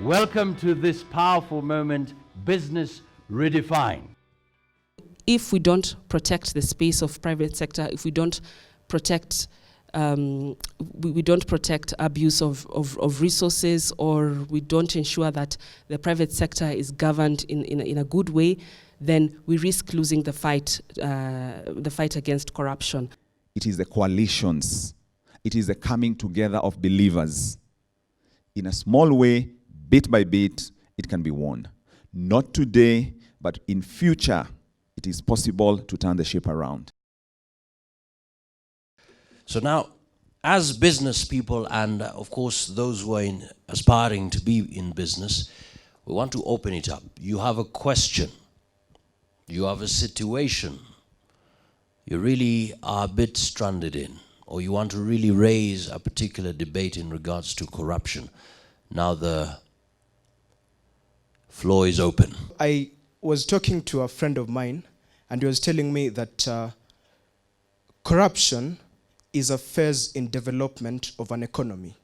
Welcome to this powerful moment, Business Redefined. If we don't protect the space of private sector, if we don't protect we don't protect abuse of resources, or we don't ensure that the private sector is governed in a good way, then we risk losing the fight against corruption. It is the coalitions. It is the coming together of believers. In a small way, bit by bit, it can be won. Not today, but in future, it is possible to turn the ship around. So now, as business people and of course those who are aspiring to be in business, we want to open it up. You have a question, you have a situation, you really are a bit stranded in, or you want to really raise a particular debate in regards to corruption. Now the floor is open. I was talking to a friend of mine, and he was telling me that corruption is a phase in development of an economy.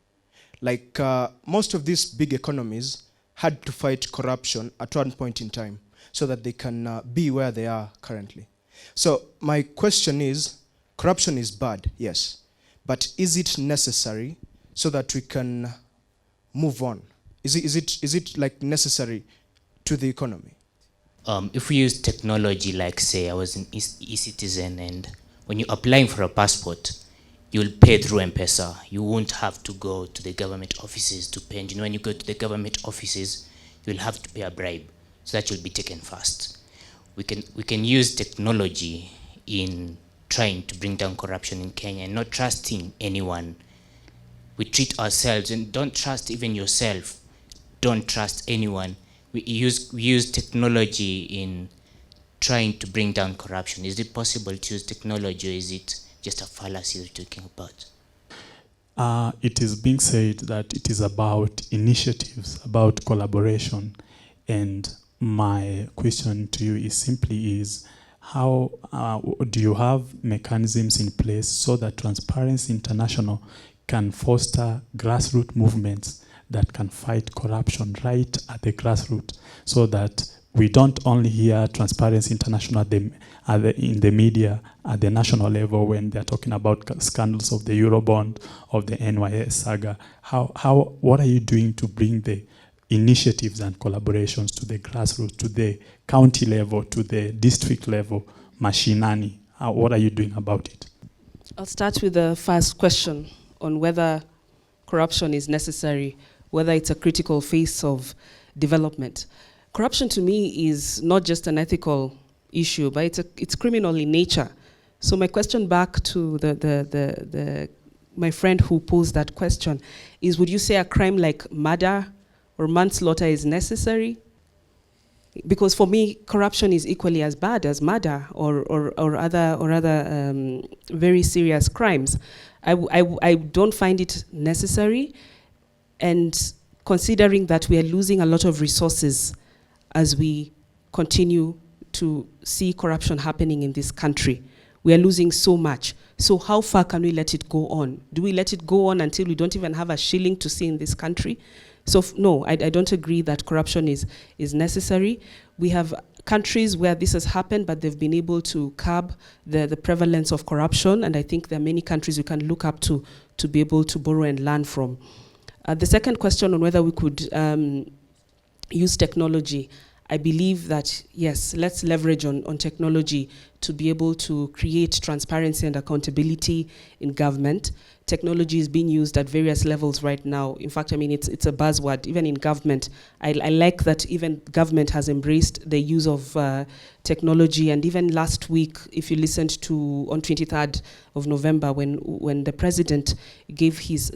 Like most of these big economies had to fight corruption at one point in time so that they can be where they are currently. So my question is, corruption is bad, yes, but is it necessary so that we can move on? Is it like necessary to the economy? If we use technology, like say I was an e-citizen, and when you're applying for a passport, you'll pay through M-Pesa. You won't have to go to the government offices to pay. And you know, when you go to the government offices, you'll have to pay a bribe, so that you'll be taken fast. We can use technology in trying to bring down corruption in Kenya and not trusting anyone. We treat ourselves, and don't trust even yourself. Don't trust anyone. We use technology in trying to bring down corruption. Is it possible to use technology, or is it just a fallacy you're talking about? It is being said that it is about initiatives, about collaboration. And my question to you is simply how do you have mechanisms in place so that Transparency International can foster grassroots movements that can fight corruption right at the grassroots, so that we don't only hear Transparency International in the media at the national level when they're talking about scandals of the Eurobond, of the NYS saga. What are you doing to bring the initiatives and collaborations to the grassroots, to the county level, to the district level, mashinani? What are you doing about it? I'll start with the first question on whether corruption is necessary, whether it's a critical phase of development. Corruption to me is not just an ethical issue, but it's criminal in nature. So my question back to my friend who posed that question is, would you say a crime like murder or manslaughter is necessary? Because for me, corruption is equally as bad as murder or other very serious crimes. I don't find it necessary, and considering that we are losing a lot of resources as we continue to see corruption happening in this country. We are losing so much. So how far can we let it go on? Do we let it go on until we don't even have a shilling to see in this country? So no, I don't agree that corruption is necessary. We have countries where this has happened, but they've been able to curb the prevalence of corruption, and I think there are many countries we can look up to be able to borrow and learn from. The second question on whether we could use technology, I believe that, yes, let's leverage on technology to be able to create transparency and accountability in government. Technology is being used at various levels right now. In fact, I mean, it's a buzzword, even in government. I like that even government has embraced the use of technology. And even last week, if you listened to, on 23rd of November, when the president gave his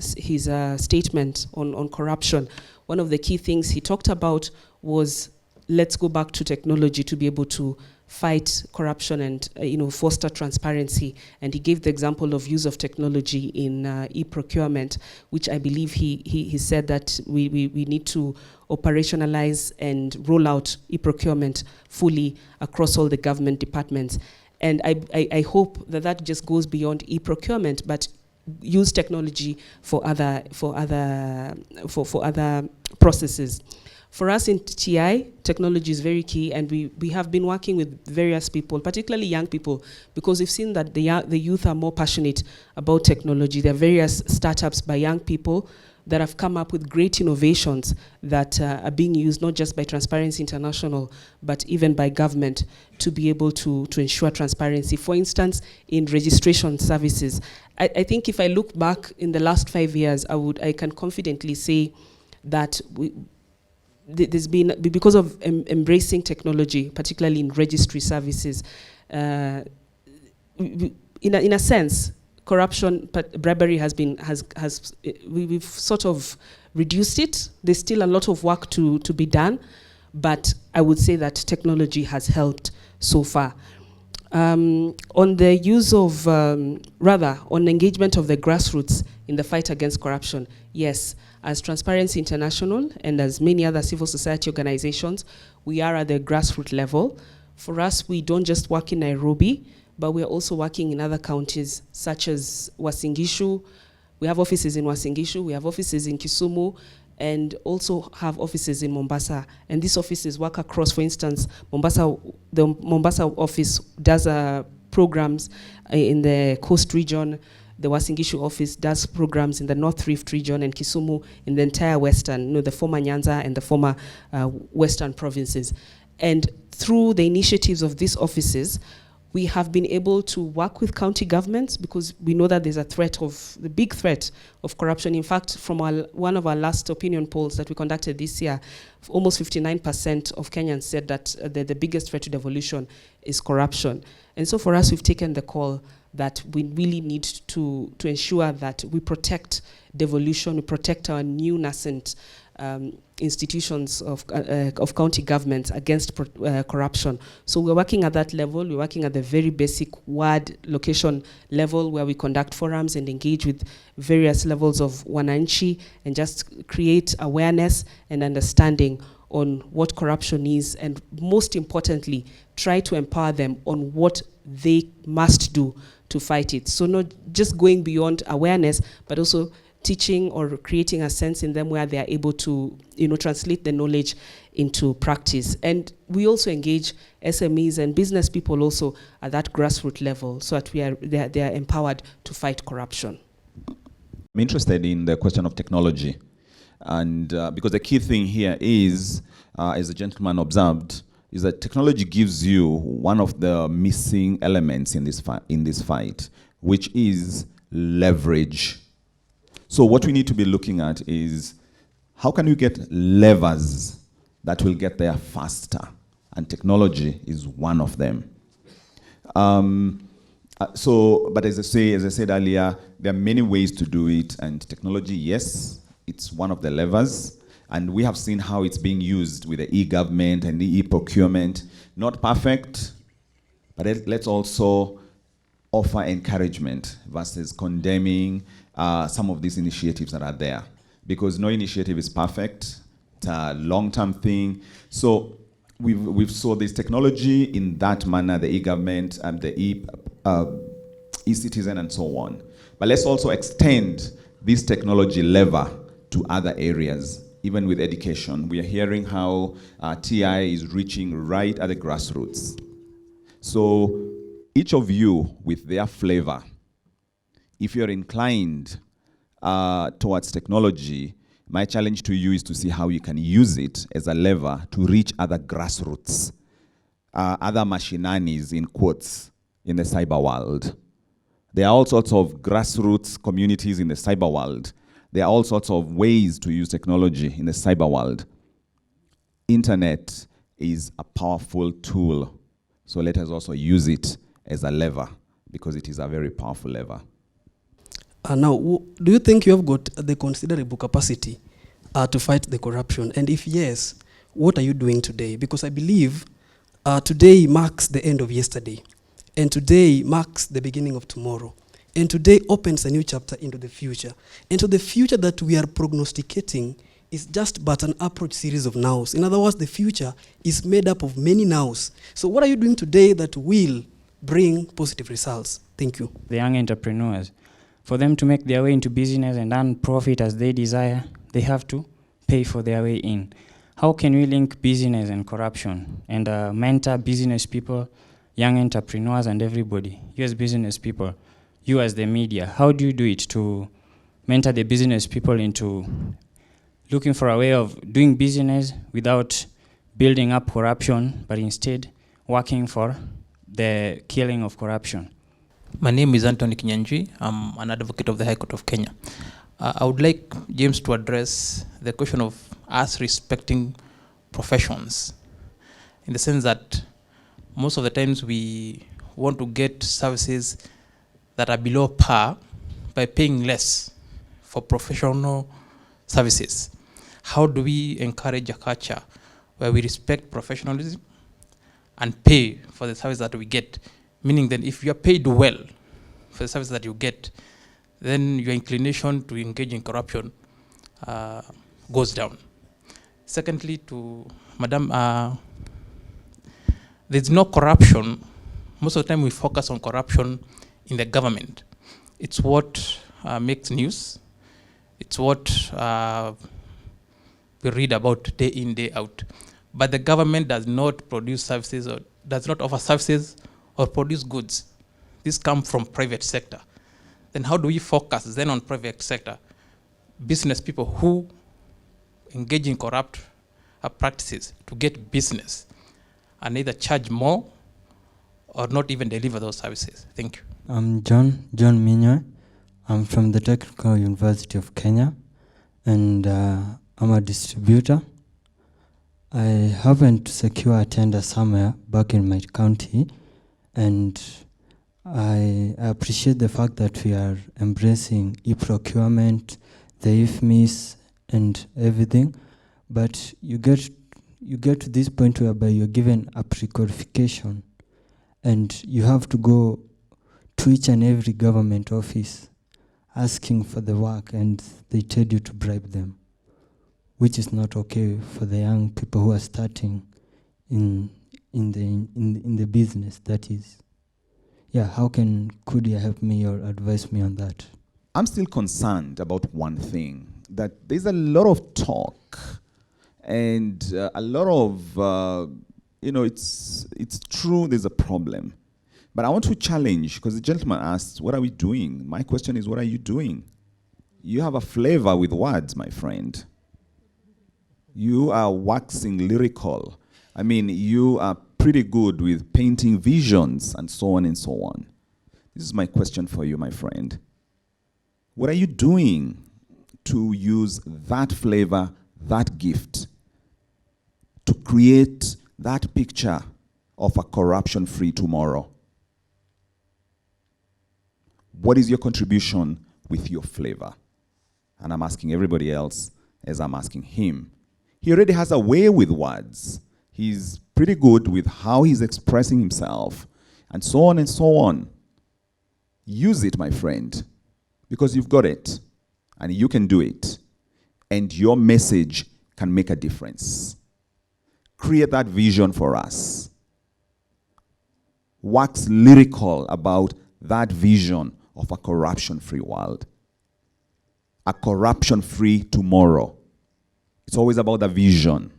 statement on corruption, one of the key things he talked about was, let's go back to technology to be able to fight corruption and foster transparency. And he gave the example of use of technology in e-procurement, which I believe he said that we need to operationalize and roll out e-procurement fully across all the government departments. And I hope that just goes beyond e-procurement, but use technology for other processes. For us in TI, technology is very key, and we have been working with various people, particularly young people, because we've seen that the youth are more passionate about technology. There are various startups by young people that have come up with great innovations that are being used not just by Transparency International, but even by government to be able to ensure transparency. For instance, in registration services, I think if I look back in the last 5 years, I can confidently say that there's been, because of embracing technology, particularly in registry services, in a sense, corruption, bribery we've sort of reduced it. There's still a lot of work to be done, but I would say that technology has helped so far. On the use of, on engagement of the grassroots in the fight against corruption, yes, as Transparency International and as many other civil society organizations, we are at the grassroots level. For us, we don't just work in Nairobi, but we are also working in other counties such as Uasin Gishu. We have offices in Uasin Gishu, we have offices in Kisumu, and also have offices in Mombasa. And these offices work across, for instance, the Mombasa office does programs in the Coast region. The Uasin Gishu office does programs in the North Rift region, and Kisumu in the entire Western, the former Nyanza and the former Western provinces. And through the initiatives of these offices, we have been able to work with county governments, because we know that there's the big threat of corruption. In fact, from one of our last opinion polls that we conducted this year, almost 59% of Kenyans said that the biggest threat to devolution is corruption. And so for us, we've taken the call that we really need to ensure that we protect devolution, we protect our new nascent institutions of county governments against corruption. So we're working at that level. We're working at the very basic ward location level, where we conduct forums and engage with various levels of wananchi and just create awareness and understanding on what corruption is, and most importantly, try to empower them on what they must do to fight it. So not just going beyond awareness, but also teaching or creating a sense in them where they are able to, translate the knowledge into practice. And we also engage SMEs and business people also at that grassroots level, so that they are empowered to fight corruption. I'm interested in the question of technology, and because the key thing here is, as the gentleman observed, is that technology gives you one of the missing elements in this fight, which is leverage. So what we need to be looking at is, how can we get levers that will get there faster? And technology is one of them. But as I said earlier, there are many ways to do it, and technology, yes, it's one of the levers. And we have seen how it's being used with the e-government and the e-procurement. Not perfect, but let's also offer encouragement versus condemning some of these initiatives that are there. Because no initiative is perfect. It's a long-term thing. So we've saw this technology in that manner, the e-government and the e-citizen and so on. But let's also extend this technology lever to other areas. Even with education, we are hearing how TI is reaching right at the grassroots. So each of you with their flavor, if you're inclined towards technology, my challenge to you is to see how you can use it as a lever to reach other grassroots, other machinanis, in quotes, in the cyber world. There are all sorts of grassroots communities in the cyber world. There are all sorts of ways to use technology in the cyber world. Internet is a powerful tool, so let us also use it as a lever, because it is a very powerful lever. Now, do you think you have got the considerable capacity to fight the corruption? And if yes, what are you doing today? Because I believe today marks the end of yesterday, and today marks the beginning of tomorrow. And today opens a new chapter into the future. And so the future that we are prognosticating is just but an approach series of nows. In other words, the future is made up of many nows. So what are you doing today that will bring positive results? Thank you. The young entrepreneurs, For them to make their way into business and earn profit as they desire, they have to pay for their way in. How can we link business and corruption and mentor business people, young entrepreneurs and everybody, you as business people, you as the media, how do you do it to mentor the business people into looking for a way of doing business without building up corruption, but instead working for the killing of corruption? My name is Anthony Kinyanjui. I'm an advocate of the High Court of Kenya. I would like James to address the question of us respecting professions, in the sense that most of the times we want to get services that are below par by paying less for professional services. How do we encourage a culture where we respect professionalism and pay for the service that we get? Meaning that if you are paid well for the service that you get, then your inclination to engage in corruption goes down. Secondly, to Madam, there's no corruption. Most of the time we focus on corruption in the government. It's what makes news. It's what we read about day in, day out. But the government does not produce services or does not offer services or produce goods. These come from private sector. Then how do we focus then on private sector? Business people who engage in corrupt practices to get business and either charge more or not even deliver those services. Thank you. I'm John Minyo. I'm from the Technical University of Kenya, and I'm a distributor. I happened to secure a tender somewhere back in my county, and I appreciate the fact that we are embracing e-procurement, the IFMIS, and everything. But you get to this point whereby you're given a pre-qualification, and you have to go to each and every government office asking for the work, and they tell you to bribe them, which is not okay for the young people who are starting in the business, that is. Yeah, could you help me or advise me on that? I'm still concerned about one thing, that there's a lot of talk and a lot of, it's true there's a problem. But I want to challenge, because the gentleman asked, what are we doing? My question is, what are you doing? You have a flavor with words, my friend. You are waxing lyrical. I mean, you are pretty good with painting visions and so on and so on. This is my question for you, my friend. What are you doing to use that flavor, that gift, to create that picture of a corruption-free tomorrow? What is your contribution with your flavor? And I'm asking everybody else as I'm asking him. He already has a way with words. He's pretty good with how he's expressing himself, and so on and so on. Use it, my friend, because you've got it, and you can do it, and your message can make a difference. Create that vision for us. Wax lyrical about that vision of a corruption-free world. A corruption-free tomorrow. It's always about the vision.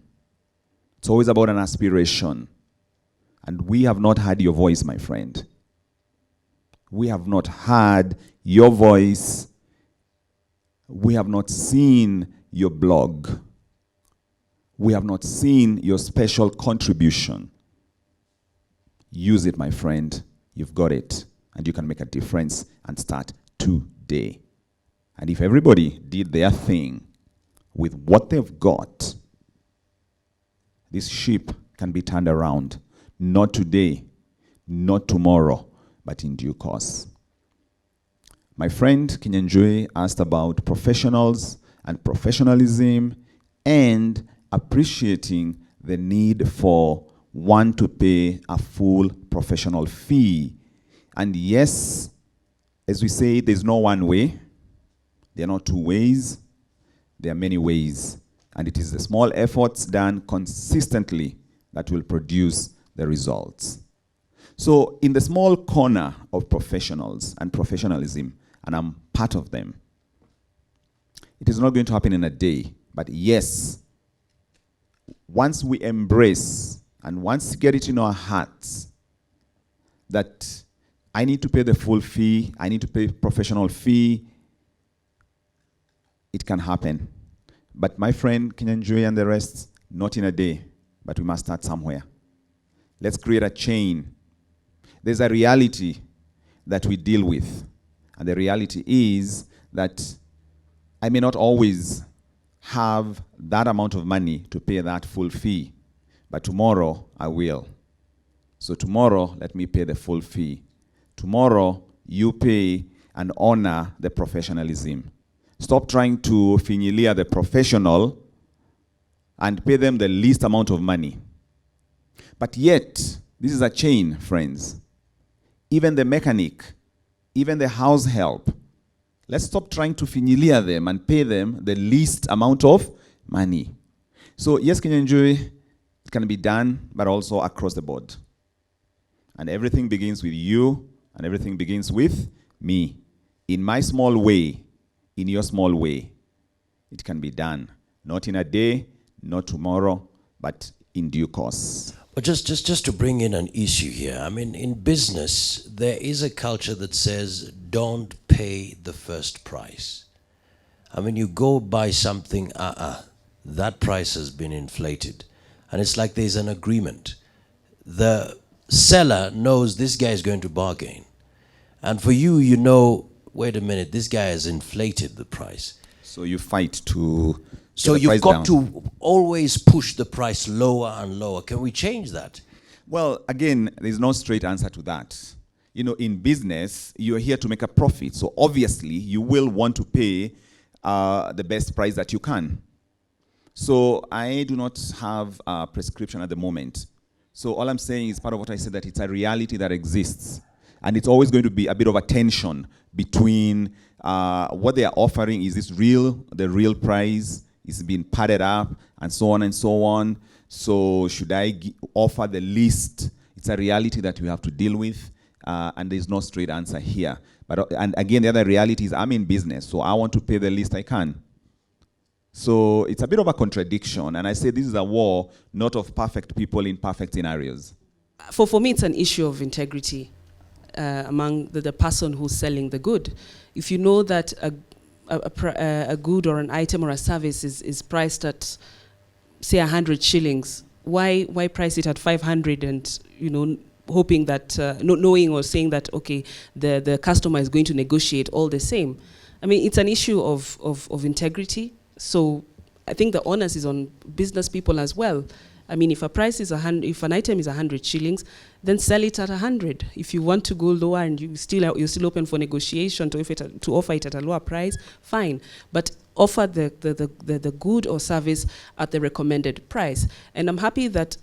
It's always about an aspiration. And we have not heard your voice, my friend. We have not heard your voice. We have not seen your blog. We have not seen your special contribution. Use it, my friend. You've got it. And you can make a difference and start today. And if everybody did their thing with what they've got, this ship can be turned around. Not today, not tomorrow, but in due course. My friend Kinyanjui asked about professionals and professionalism and appreciating the need for one to pay a full professional fee. And yes, as we say, there's no one way. There are not two ways. There are many ways. And it is the small efforts done consistently that will produce the results. So in the small corner of professionals and professionalism, and I'm part of them. It is not going to happen in a day, but yes, once we embrace and once we get it in our hearts that I need to pay the full fee, I need to pay professional fee, it can happen. But my friend Kinyanjui and the rest, not in a day, but we must start somewhere. Let's create a chain. There's a reality that we deal with. And the reality is that I may not always have that amount of money to pay that full fee, but tomorrow I will. So tomorrow, let me pay the full fee. Tomorrow, you pay and honor the professionalism. Stop trying to finyilia the professional and pay them the least amount of money. But yet, this is a chain, friends. Even the mechanic, even the house help, let's stop trying to finyilia them and pay them the least amount of money. So yes, Kinyanjui, it can be done, but also across the board. And everything begins with you, and everything begins with me. In my small way, in your small way, it can be done. Not in a day, not tomorrow, but in due course. But just to bring in an issue here, I mean, in business, there is a culture that says, don't pay the first price. I mean, you go buy something, that price has been inflated. And it's like there's an agreement. The seller knows this guy is going to bargain. And for you, you know, wait a minute, this guy has inflated the price. So you fight to So you've got to always push the price lower and lower. Can we change that? Well, again, there's no straight answer to that. You know, in business, you're here to make a profit. So obviously, you will want to pay the best price that you can. So I do not have a prescription at the moment. So all I'm saying is part of what I said, that it's a reality that exists. And it's always going to be a bit of a tension between what they are offering. Is this real, the real price? Is it being padded up? And so on and so on. So should I offer the least? It's a reality that we have to deal with. And there's no straight answer here. But and again, the other reality is I'm in business, so I want to pay the least I can. So it's a bit of a contradiction. And I say this is a war, not of perfect people in perfect scenarios. For me, it's an issue of integrity among the person who's selling the good. If you know that a good or an item or a service is priced at, say, 100 shillings, why price it at 500 and, you know, hoping that, not knowing or saying that, okay, the customer is going to negotiate all the same. I mean, it's an issue of integrity. So I think the onus is on business people as well. I mean, if a price is if an item is 100 shillings, then sell it at 100. If you want to go lower and you're still open for negotiation to offer it at a lower price, fine. But offer the good or service at the recommended price. And I'm happy that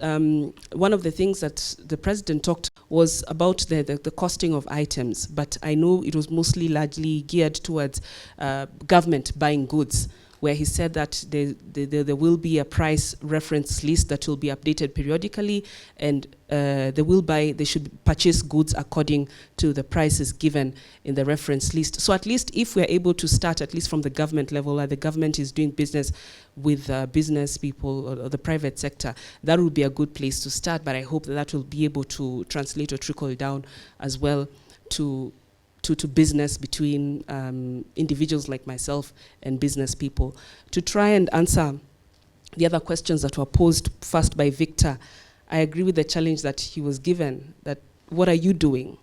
one of the things that the president talked was about the costing of items. But I know it was mostly largely geared towards government buying goods, where he said that there will be a price reference list that will be updated periodically, and they should purchase goods according to the prices given in the reference list. So at least if we're able to start, at least from the government level, where the government is doing business with business people or the private sector, that would be a good place to start. But I hope that will be able to translate or trickle down as well to business between individuals like myself and business people. To try and answer the other questions that were posed first by Victor, I agree with the challenge that he was given, that what are you doing?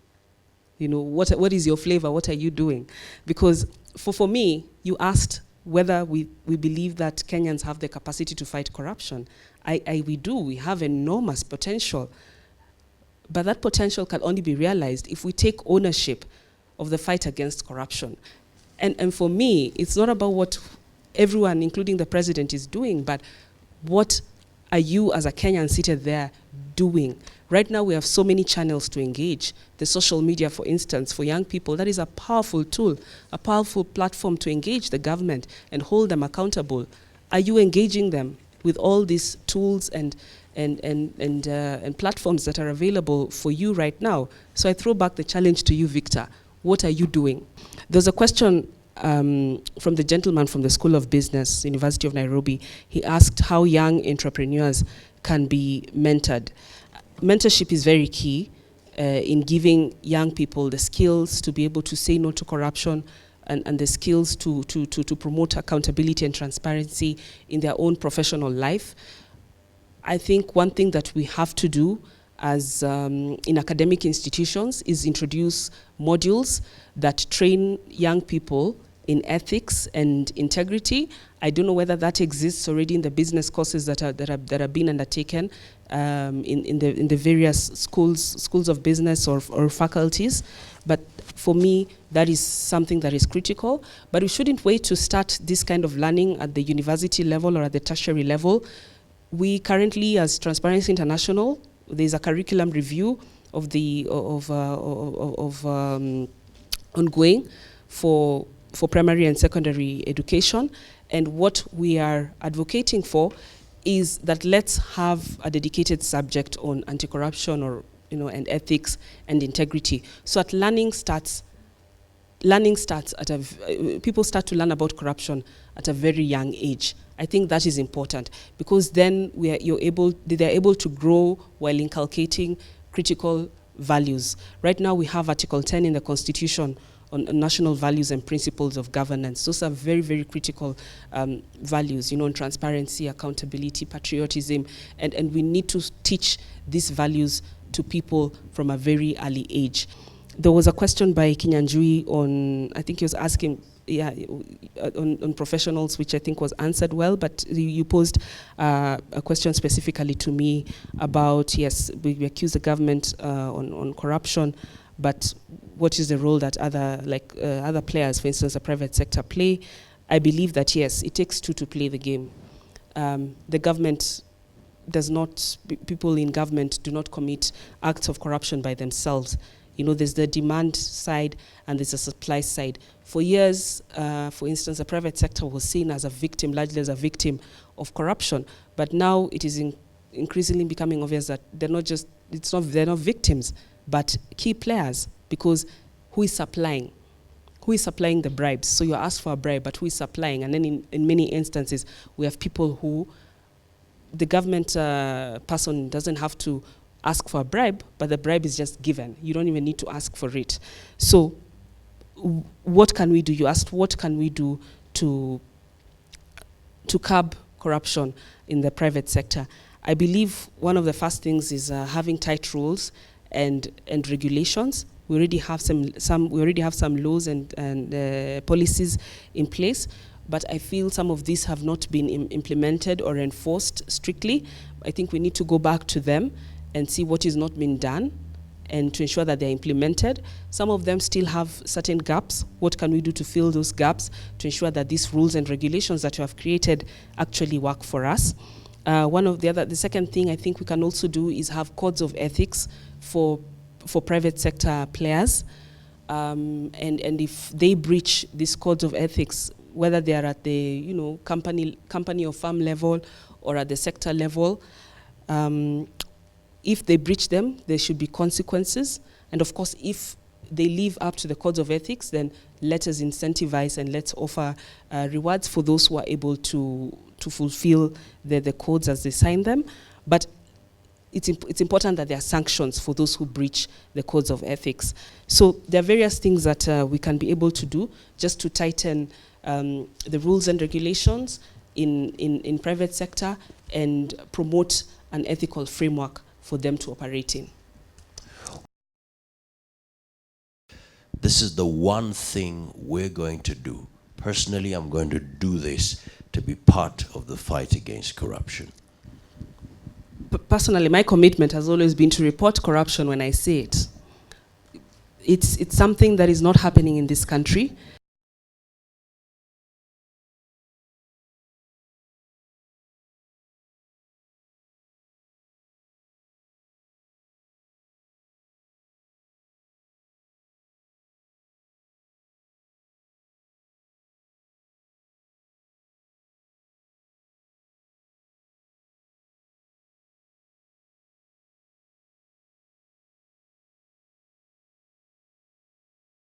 You know, what is your flavor? What are you doing? Because for me, you asked whether we believe that Kenyans have the capacity to fight corruption. We do. We have enormous potential. But that potential can only be realized if we take ownership of the fight against corruption. And for me, it's not about what everyone, including the president, is doing, but what are you as a Kenyan seated there doing? Right now, we have so many channels to engage. The social media, for instance, for young people, that is a powerful tool, a powerful platform to engage the government and hold them accountable. Are you engaging them with all these tools and platforms that are available for you right now? So I throw back the challenge to you, Victor. What are you doing? There's a question from the gentleman from the School of Business, University of Nairobi. He asked how young entrepreneurs can be mentored. Mentorship is very key in giving young people the skills to be able to say no to corruption, and the skills to promote accountability and transparency in their own professional life. I think one thing that we have to do as in academic institutions is introduce modules that train young people in ethics and integrity. I don't know whether that exists already in the business courses that are being undertaken in the various schools of business or faculties. But for me, that is something that is critical. But we shouldn't wait to start this kind of learning at the university level or at the tertiary level. We currently, as Transparency International, there's a curriculum review of the ongoing for primary and secondary education, and what we are advocating for is that let's have a dedicated subject on anti-corruption or and ethics and integrity. So at learning starts at people start to learn about corruption at a very young age. I think that is important because then they're able to grow while inculcating critical values. Right now we have Article 10 in the Constitution on national values and principles of governance. Those are very, very critical values, on transparency, accountability, patriotism, and we need to teach these values to people from a very early age. There was a question by Kinyanjui on, I think he was asking, on professionals, which I think was answered well, but you posed a question specifically to me about, yes, we accuse the government on corruption, but what is the role that other players, for instance, the private sector, play? I believe that, yes, it takes two to play the game. The government does not, people in government do not commit acts of corruption by themselves. There's the demand side and there's a supply side. For years, for instance, the private sector was seen as a victim, largely as a victim of corruption. But now it is increasingly becoming obvious that they're not victims, but key players, because who is supplying? Who is supplying the bribes? So you ask for a bribe, but who is supplying? And then in many instances, we have people who the government person doesn't have to ask for a bribe, but the bribe is just given. You don't even need to ask for it. So what can we do? You asked what can we do to curb corruption in the private sector. I believe one of the first things is having tight rules and regulations. We already have some laws and policies in place, but I feel some of these have not been implemented or enforced strictly. I think we need to go back to them and see what is not being done and to ensure that they're implemented. Some of them still have certain gaps. What can we do to fill those gaps to ensure that these rules and regulations that you have created actually work for us? The second thing I think we can also do is have codes of ethics for private sector players. And if they breach these codes of ethics, whether they are at the company or firm level or at the sector level, if they breach them, there should be consequences. And of course, if they live up to the codes of ethics, then let us incentivize and let's offer rewards for those who are able to fulfill the codes as they sign them. But it's important that there are sanctions for those who breach the codes of ethics. So there are various things that we can be able to do just to tighten the rules and regulations in private sector and promote an ethical framework for them to operate in. This is the one thing we're going to do. Personally, I'm going to do this to be part of the fight against corruption. Personally, my commitment has always been to report corruption when I see it. It's something that is not happening in this country.